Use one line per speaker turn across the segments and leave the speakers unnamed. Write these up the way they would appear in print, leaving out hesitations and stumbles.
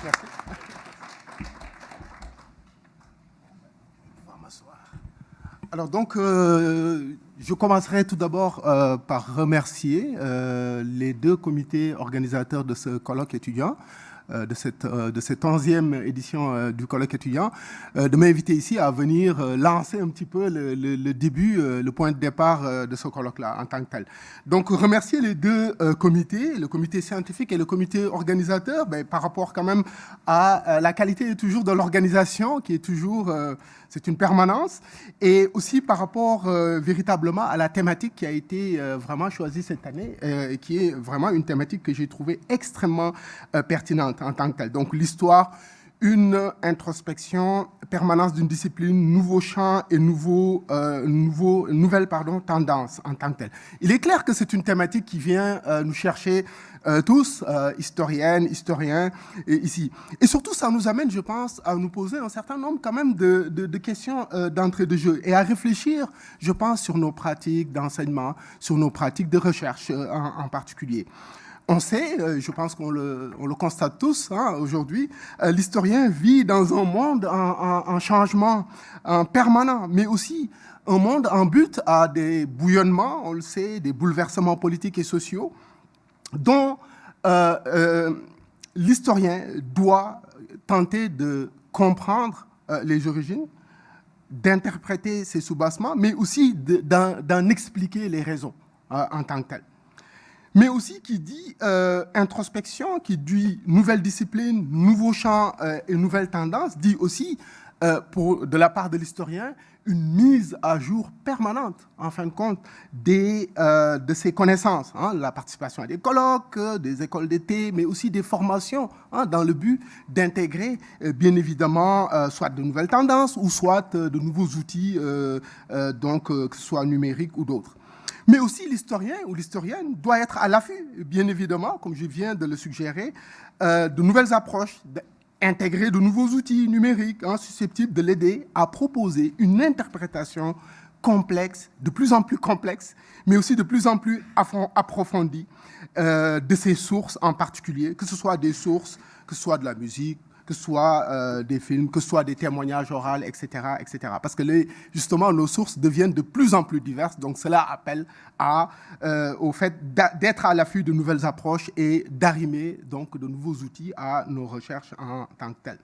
Merci. On va m'asseoir. Alors donc, je commencerai tout d'abord par remercier les deux comités organisateurs de ce colloque étudiant, de cette 11e édition du colloque étudiant, de m'inviter ici à venir lancer un petit peu le début, le point de départ de ce colloque-là en tant que tel. Donc, remercier les deux comités, le comité scientifique et le comité organisateur, par rapport quand même à la qualité toujours de l'organisation, qui est toujours, c'est une permanence, et aussi par rapport véritablement à la thématique qui a été vraiment choisie cette année, et qui est vraiment une thématique que j'ai trouvée extrêmement pertinente en tant que telle. Donc l'histoire, une introspection, permanence d'une discipline, nouveau champ et nouvelle tendance en tant que telle. Il est clair que c'est une thématique qui vient nous chercher tous, historiennes, historiens, ici. Et surtout, ça nous amène, je pense, à nous poser un certain nombre quand même de questions d'entrée de jeu et à réfléchir, je pense, sur nos pratiques d'enseignement, sur nos pratiques de recherche en particulier. On sait, je pense qu'on le constate tous aujourd'hui, l'historien vit dans un monde en changement permanent, mais aussi un monde en butte à des bouillonnements, on le sait, des bouleversements politiques et sociaux, dont l'historien doit tenter de comprendre les origines, d'interpréter ces soubassements, mais aussi d'en expliquer les raisons en tant que telles. Mais aussi qui dit introspection, qui dit nouvelle discipline, nouveau champ et nouvelle tendance, dit aussi, de la part de l'historien, une mise à jour permanente, en fin de compte, de ses connaissances. La participation à des colloques, des écoles d'été, mais aussi des formations, dans le but d'intégrer, bien évidemment, soit de nouvelles tendances ou soit de nouveaux outils, donc, que ce soit numériques ou d'autres. Mais aussi l'historien ou l'historienne doit être à l'affût, bien évidemment, comme je viens de le suggérer, de nouvelles approches, d'intégrer de nouveaux outils numériques susceptibles de l'aider à proposer une interprétation complexe, de plus en plus complexe, mais aussi de plus en plus approfondie de ces sources en particulier, que ce soit des sources, que ce soit de la musique, que ce soit des films, que ce soit des témoignages oraux, etc., etc. Parce que justement, nos sources deviennent de plus en plus diverses, donc cela appelle au fait d'être à l'affût de nouvelles approches et d'arrimer donc de nouveaux outils à nos recherches en tant que telles.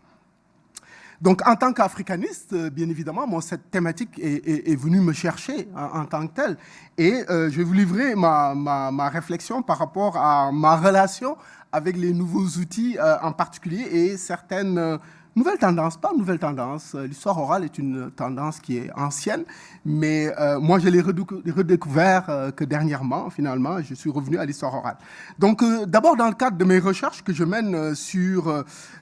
Donc, en tant qu'africaniste, bien évidemment, moi, cette thématique est venue me chercher en tant que telle. Et je vais vous livrer ma réflexion par rapport à ma relation avec les nouveaux outils en particulier et certaines nouvelles tendances. Pas nouvelles tendances, l'histoire orale est une tendance qui est ancienne, mais moi je l'ai redécouvert que dernièrement, finalement, je suis revenu à l'histoire orale. Donc d'abord dans le cadre de mes recherches que je mène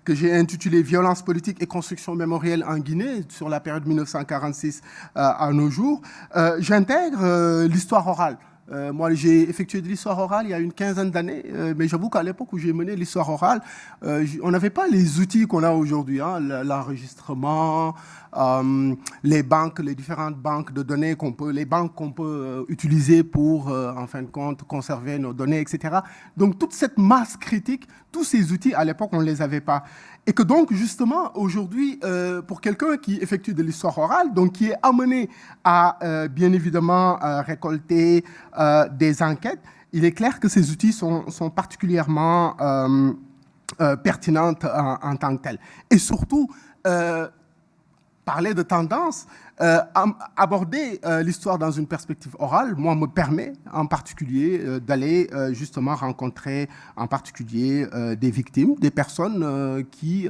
que j'ai intitulé « Violence politique et construction mémorielle en Guinée » sur la période 1946 à nos jours, j'intègre l'histoire orale. Moi, j'ai effectué de l'histoire orale il y a une quinzaine d'années, mais j'avoue qu'à l'époque où j'ai mené l'histoire orale, on n'avait pas les outils qu'on a aujourd'hui, l'enregistrement, les banques, les différentes banques de données les banques qu'on peut utiliser pour, en fin de compte, conserver nos données, etc. Donc, toute cette masse critique, tous ces outils, à l'époque, on ne les avait pas. Et que donc, justement, aujourd'hui, pour quelqu'un qui effectue de l'histoire orale, donc qui est amené à, bien évidemment, récolter des enquêtes, il est clair que ces outils sont particulièrement pertinents en tant que tels. Et surtout, parler de tendance, aborder l'histoire dans une perspective orale, moi, me permet en particulier d'aller justement rencontrer en particulier des victimes, des personnes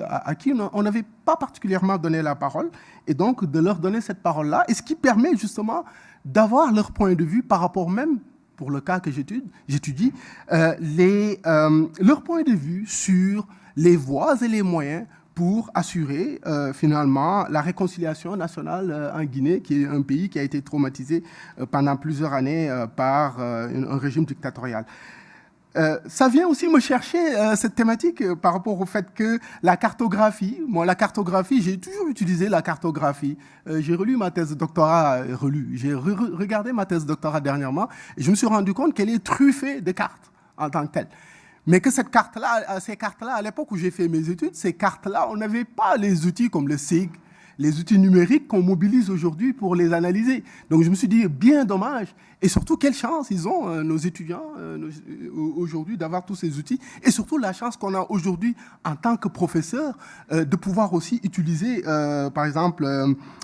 à qui on n'avait pas particulièrement donné la parole, et donc de leur donner cette parole-là, et ce qui permet justement d'avoir leur point de vue par rapport même, pour le cas que j'étudie, leur point de vue sur les voies et les moyens pour assurer finalement la réconciliation nationale en Guinée, qui est un pays qui a été traumatisé pendant plusieurs années par un régime dictatorial. Ça vient aussi me chercher cette thématique par rapport au fait que la cartographie, j'ai toujours utilisé la cartographie. J'ai relu ma thèse de doctorat, j'ai regardé ma thèse de doctorat dernièrement et je me suis rendu compte qu'elle est truffée de cartes en tant que telle. Mais que ces cartes-là, à l'époque où j'ai fait mes études, ces cartes-là, on n'avait pas les outils comme le SIG, les outils numériques qu'on mobilise aujourd'hui pour les analyser. Donc je me suis dit, bien dommage. Et surtout, quelle chance ils ont, nos étudiants, aujourd'hui, d'avoir tous ces outils. Et surtout, la chance qu'on a aujourd'hui, en tant que professeur, de pouvoir aussi utiliser, par exemple,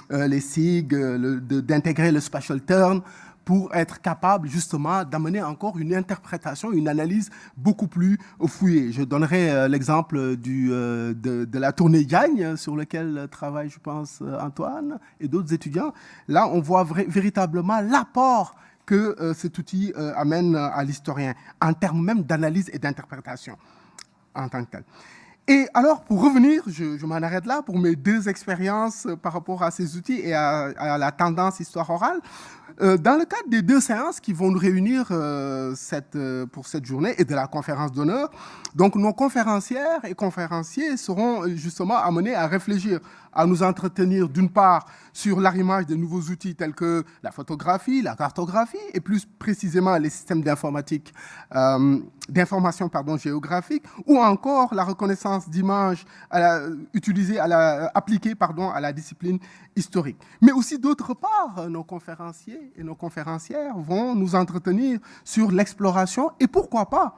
les SIG, d'intégrer le spatial turn, pour être capable justement d'amener encore une interprétation, une analyse beaucoup plus fouillée. Je donnerai l'exemple de la tournée Gagne, sur lequel travaille, je pense, Antoine et d'autres étudiants. Là, on voit véritablement l'apport que cet outil amène à l'historien, en termes même d'analyse et d'interprétation en tant que tel. Et alors, pour revenir, je m'en arrête là, pour mes deux expériences par rapport à ces outils et à la tendance histoire orale. Dans le cadre des deux séances qui vont nous réunir pour cette journée et de la conférence d'honneur, donc nos conférencières et conférenciers seront justement amenés à réfléchir, à nous entretenir d'une part sur l'arrimage de nouveaux outils tels que la photographie, la cartographie et plus précisément les systèmes d'information géographique ou encore la reconnaissance d'images appliquée à la discipline historique. Mais aussi d'autre part, nos conférenciers et nos conférencières vont nous entretenir sur l'exploration et pourquoi pas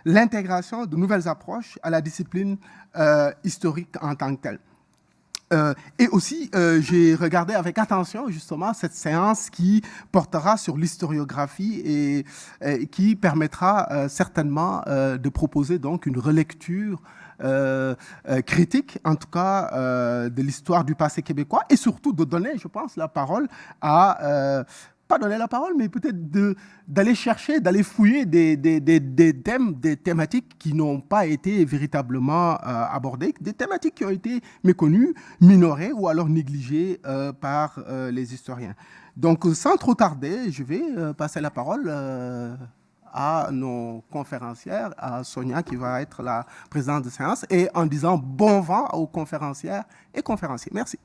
l'intégration de nouvelles approches à la discipline historique en tant que telle. Et aussi, j'ai regardé avec attention justement cette séance qui portera sur l'historiographie et qui permettra certainement de proposer donc une relecture critique, en tout cas, de l'histoire du passé québécois et surtout de donner, je pense, la parole à... pas donner la parole, mais peut-être d'aller chercher, d'aller fouiller des thèmes, des thématiques qui n'ont pas été véritablement abordées, des thématiques qui ont été méconnues, minorées ou alors négligées par les historiens. Donc, sans trop tarder, je vais passer la parole à nos conférencières, à Sonia qui va être la présidente de séance, et en disant bon vent aux conférencières et conférenciers. Merci.